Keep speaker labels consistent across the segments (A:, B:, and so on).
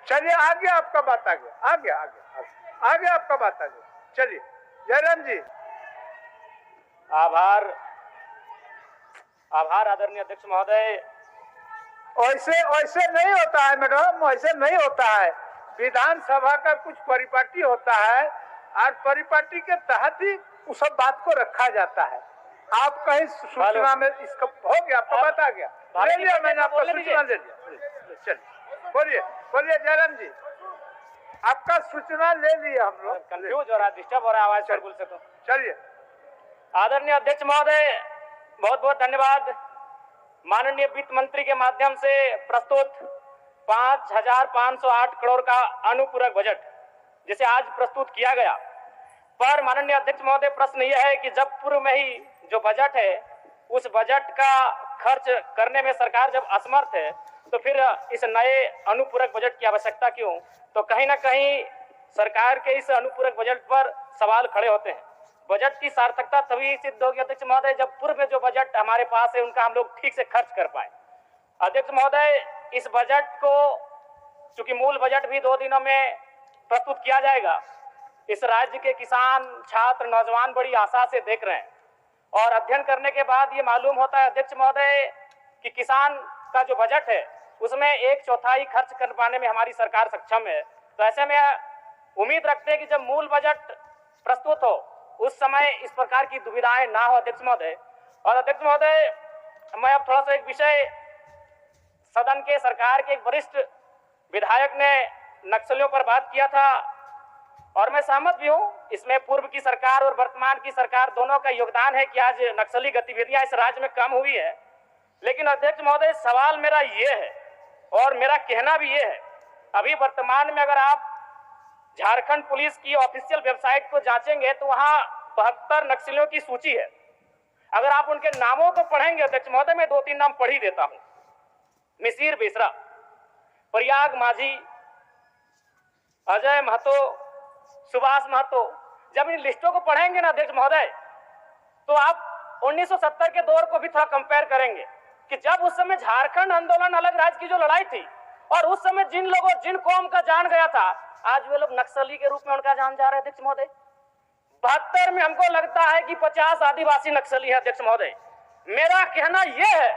A: चलिए आ गया आपका बात, आ गया आ गया आ गया आ गया आपका बात, आ गया। चलिए जयराम जी।
B: आभार आभार आदरणीय अध्यक्ष महोदय।
A: ऐसे ऐसे नहीं होता है मैडम, ऐसे नहीं होता है। विधानसभा का कुछ परिपाटी होता है और परिपाटी के तहत ही उस सब बात को रखा जाता है। आप कहीं सूचना में इसका हो गया, आपका बात आ गया, ले लिया मैंने, आपका सूचना ले लिया। चलिए बोलिए बोलिए जयराम जी, आपका सूचना ले लिया हम लोग।
B: कंफ्यूज हो रहा है, डिस्टर्ब हो रहा है आवाज शोरगुल से। तो
A: चलिए
B: आदरणीय अध्यक्ष महोदय बहुत बहुत धन्यवाद। माननीय वित्त मंत्री के माध्यम से प्रस्तुत 5,508 करोड़ का अनुपूरक बजट जिसे आज प्रस्तुत किया गया, पर माननीय अध्यक्ष महोदय प्रश्न यह है कि जब पूर्व में ही जो बजट है उस बजट का खर्च करने में सरकार जब असमर्थ है तो फिर इस नए अनुपूरक बजट की आवश्यकता क्यों? तो कहीं ना कहीं सरकार के इस अनुपूरक बजट पर सवाल खड़े होते हैं। बजट की सार्थकता तभी सिद्ध होगी अध्यक्ष महोदय जब पूर्व में जो बजट हमारे पास है उनका हम लोग ठीक से खर्च कर पाए। अध्यक्ष महोदय इस बजट को चूंकि मूल बजट भी 2 दिनों में प्रस्तुत किया जाएगा, इस राज्य के किसान, छात्र, नौजवान बड़ी आशा से देख रहे हैं और अध्ययन करने के बाद ये मालूम होता है अध्यक्ष महोदय कि किसान का जो बजट है उसमें 1/4 खर्च कर पाने में हमारी सरकार सक्षम है। तो ऐसे में उम्मीद रखते हैं कि जब मूल बजट प्रस्तुत हो उस समय इस प्रकार की दुविधाएं ना हो अध्यक्ष महोदय। और अध्यक्ष महोदय मैं अब थोड़ा सा एक विषय, सदन के सरकार के एक वरिष्ठ विधायक ने नक्सलियों पर बात किया था और मैं सहमत भी हूं, इसमें पूर्व की सरकार और वर्तमान की सरकार दोनों का योगदान है कि आज नक्सली गतिविधियां इस राज्य में कम हुई है। लेकिन अध्यक्ष महोदय सवाल मेरा ये है और मेरा कहना भी ये है, अभी वर्तमान में अगर आप झारखंड पुलिस की ऑफिशियल वेबसाइट को जांचेंगे तो वहां 72 नक्सलियों की सूची है। अगर आप उनके नामों को पढ़ेंगे अध्यक्ष महोदय, मैं 2-3 नाम पढ़ ही देता हूं। मिसिर बेसरा, प्रयाग माझी, अजय महतो, सुभाष महतो। जब इन लिस्टों को पढ़ेंगे ना अध्यक्ष महोदय तो आप 1970 के दौर को भी थोड़ा कंपेयर करेंगे कि जब उस समय झारखंड आंदोलन अलग राज्य की जो लड़ाई थी और उस समय जिन लोगों, जिन कौम का जान गया था, आज वे लोग नक्सली के रूप में उनका जान जा रहे हैं अध्यक्ष महोदय। 72 में हमको लगता है कि 50 आदिवासी नक्सली है अध्यक्ष महोदय। मेरा कहना यह है,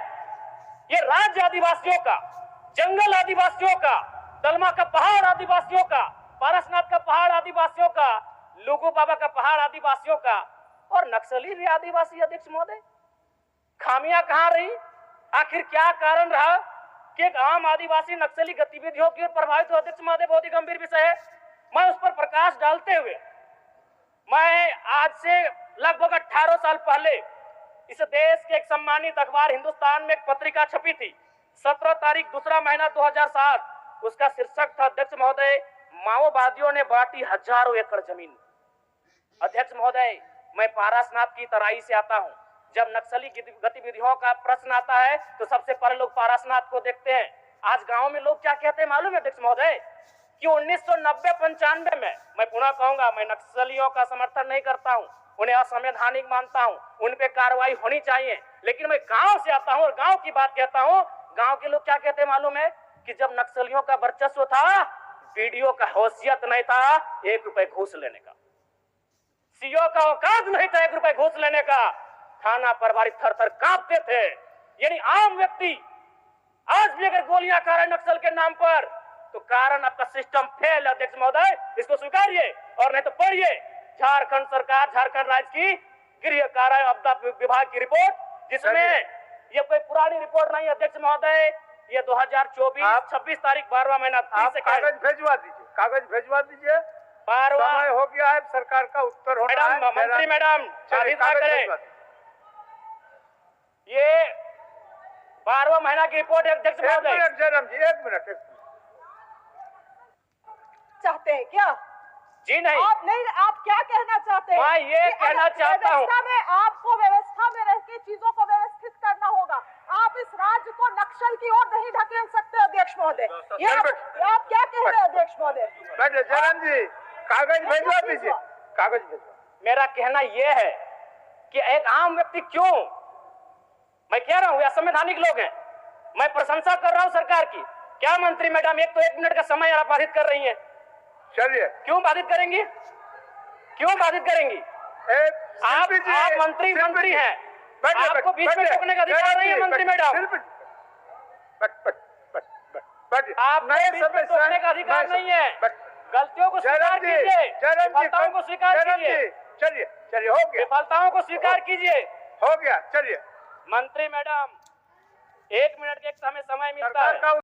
B: ये राज्य आदिवासियों का, जंगल आदिवासियों का, दलमा का पहाड़ आदिवासियों का, पारसनाथ का पहाड़ आदिवासियों का, लुगू बाबा का पहाड़ आदिवासियों का और नक्सली भी आदिवासी अध्यक्ष महोदय। खामियां कहां रही? आखिर क्या कारण रहा कि एक आम आदिवासी नक्सली गतिविधियों की ओर प्रभावित हो? अध्यक्ष महोदय बहुत ही गंभीर विषय है। मैं उस पर प्रकाश डालते हुए, मैं आज से लगभग 18 साल पहले इस देश के एक सम्मानित अखबार हिंदुस्तान में एक पत्रिका छपी थी, 17 तारीख दूसरा महीना 2007। उसका शीर्षक था अध्यक्ष महोदय, माओवादियों ने बांटी हजारों एकड़ जमीन। अध्यक्ष महोदय मैं पारसनाथ की तराई से आता हूं। जब नक्सली गतिविधियों का प्रश्न आता है तो सबसे पहले लोग पारसनाथ को देखते हैं। आज गांव में लोग क्या कहते हैं मालूम है अध्यक्ष महोदय कि 1990-95 में, मैं पुनः कहूंगा, मैं नक्सलियों का समर्थन नहीं करता हूं, उन्हें असंवैधानिक मानता हूं, उन पे कार्रवाई होनी चाहिए, लेकिन मैं गांव से आता हूं और गांव की बात कहता हूं। गांव के लोग क्या कहते हैं मालूम है कि जब नक्सलियों का वर्चस्व था, वीडियो का हैसियत नहीं था 1 रुपए घूस लेने का, सीओ का औकात नहीं था 1 रुपए घूस लेने का, थाना प्रभारी थर थर कांपते थे। यानी आम व्यक्ति आज भी अगर गोलियां खा रहे नक्सल के नाम पर तो कारण आपका सिस्टम फेल है अध्यक्ष महोदय, इसको स्वीकारिए और नहीं तो पढ़िए झारखंड सरकार, झारखंड राज्य की गृह कार्य आपदा विभाग की रिपोर्ट, जिसमें ये कोई पुरानी रिपोर्ट नहीं अध्यक्ष महोदय, ये 2024 26 तारीख 12वां महीना 30 से
A: कागज भेजवा दीजिए, कागज भेजवा दीजिए।
B: 12वां
A: समय हो गया है, सरकार का उत्तर होना है।
B: मंत्री मैडम ये 12वां महीना की रिपोर्ट है अध्यक्ष महोदय।
A: जयराम जी एक मिनट
C: चाहते हैं क्या?
B: जी नहीं,
C: आप नहीं, आप क्या कहना चाहते हैं?
B: मैं ये कहना चाहता हूँ,
C: आपको व्यवस्था में रह के चीजों को व्यवस्थित करना होगा। आप इस राज्य को नक्सल की ओर नहीं ढकेल सकते अध्यक्ष महोदय। ये आप क्या कह रहे हैं अध्यक्ष महोदय?
A: बैठे जयराम जी, कागज भेजवा दीजिए, कागज भेजवा।
B: मेरा कहना यह है कि एक आम व्यक्ति क्यों, मैं कह रहा हूँ असंवैधानिक लोग हैं, मैं प्रशंसा कर रहा हूँ सरकार की क्या मंत्री मैडम, एक तो 1 मिनट का समय आप बाधित कर रही हैं।
A: चलिए,
B: क्यों बाधित करेंगी, क्यों बाधित करेंगी? आप मंत्री हैं, आपको बीच में टोकने का अधिकार नहीं है मंत्री मैडम। आप बीच में टोकने का अधिकार नहीं है। गलतियों को स्वीकार कीजिए, विफलताओं को स्वीकार कीजिए।
A: चलिए चलिए, हो गया,
B: विफलताओं को स्वीकार कीजिए।
A: हो गया, चलिए।
B: मंत्री मैडम, 1 मिनट के हमें समय मिलता है।